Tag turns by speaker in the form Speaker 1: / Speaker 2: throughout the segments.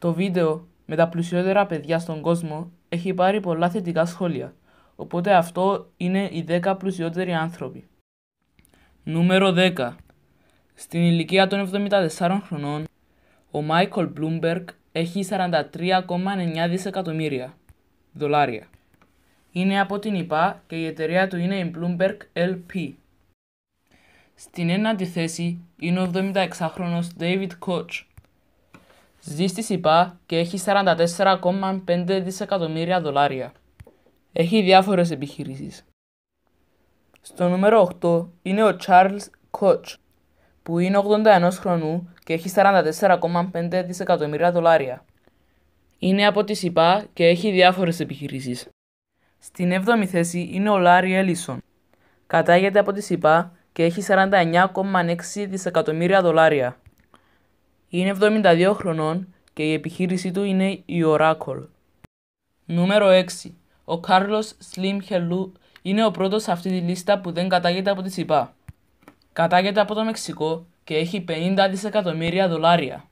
Speaker 1: Το βίντεο με τα πλουσιότερα παιδιά στον κόσμο έχει πάρει πολλά θετικά σχόλια, οπότε αυτό είναι οι 10 πλουσιότεροι άνθρωποι. Νούμερο 10. Στην ηλικία των 74 χρονών, ο Μάικλ Μπλούμμπεργκ έχει 43,9 δισεκατομμύρια δολάρια. Είναι από την ΙΠΑ και η εταιρεία του είναι η Bloomberg LP. Στην ένατη θέση είναι ο 76χρονος David Koch. Ζει στη ΙΠΑ και έχει 44,5 δισεκατομμύρια δολάρια. Έχει διάφορες επιχειρήσεις. Στο νούμερο 8 είναι ο Charles Koch, που είναι 81 χρονού και έχει 44,5 δισεκατομμύρια δολάρια. Είναι από τη ΙΠΑ και έχει διάφορες επιχειρήσεις. Στην 7η θέση είναι ο Larry Ellison. Κατάγεται από τη ΙΠΑ και έχει 49,6 δισεκατομμύρια δολάρια. Είναι 72 χρονών και η επιχείρησή του είναι η Oracle. Νούμερο 6. Ο Carlos Slim Helú είναι ο πρώτος σε αυτή τη λίστα που δεν κατάγεται από τη ΙΠΑ. Κατάγεται από το Μεξικό και έχει 50 δισεκατομμύρια δολάρια.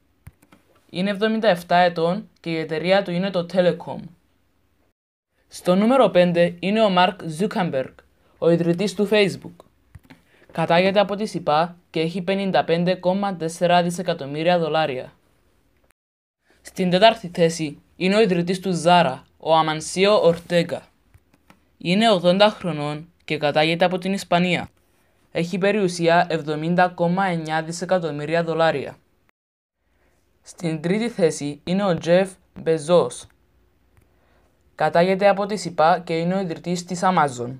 Speaker 1: Είναι 77 ετών και η εταιρεία του είναι το Telecom. Στο νούμερο 5 είναι ο Mark Zuckerberg, ο ιδρυτής του Facebook. Κατάγεται από τη ΙΠΑ και έχει 55,4 δισεκατομμύρια δολάρια. Στην 4η θέση είναι ο ιδρυτής του Zara, ο Αμανσίο Ορτέγκα. Είναι 80 χρονών και κατάγεται από την Ισπανία. Έχει περιουσία 70,9 δισεκατομμύρια δολάρια. Στην 3η θέση είναι ο Jeff Bezos. Κατάγεται από τη ΙΠΑ και είναι ο ιδρυτής της Amazon.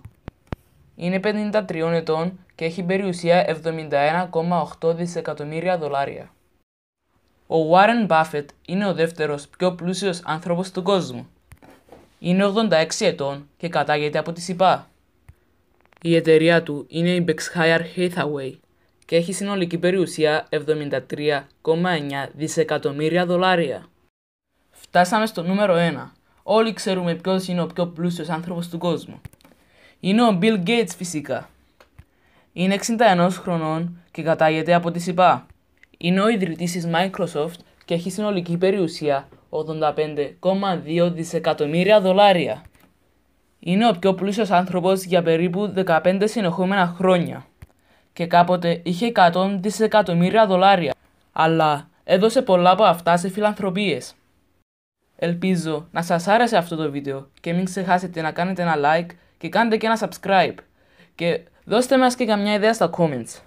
Speaker 1: Είναι 53 ετών και έχει περιουσία 71,8 δισεκατομμύρια δολάρια. Ο Warren Buffett είναι ο δεύτερος πιο πλούσιος άνθρωπος του κόσμου. Είναι 86 ετών και κατάγεται από τη ΙΠΑ. Η εταιρεία του είναι η Berkshire Hathaway και έχει συνολική περιουσία 73,9 δισεκατομμύρια δολάρια. Φτάσαμε στο νούμερο 1. Όλοι ξέρουμε ποιος είναι ο πιο πλούσιος άνθρωπος του κόσμου. Είναι ο Bill Gates φυσικά. Είναι 61 χρονών και κατάγεται από τη ΙΠΑ. Είναι ο ιδρυτής της Microsoft και έχει συνολική περιουσία 85,2 δισεκατομμύρια δολάρια. Είναι ο πιο πλούσιος άνθρωπος για περίπου 15 συνεχόμενα χρόνια και κάποτε είχε 100 δισεκατομμύρια δολάρια, αλλά έδωσε πολλά από αυτά σε φιλανθρωπίες. Ελπίζω να σας άρεσε αυτό το βίντεο και μην ξεχάσετε να κάνετε ένα like και κάντε και ένα subscribe και δώστε μας και καμιά ιδέα στα comments.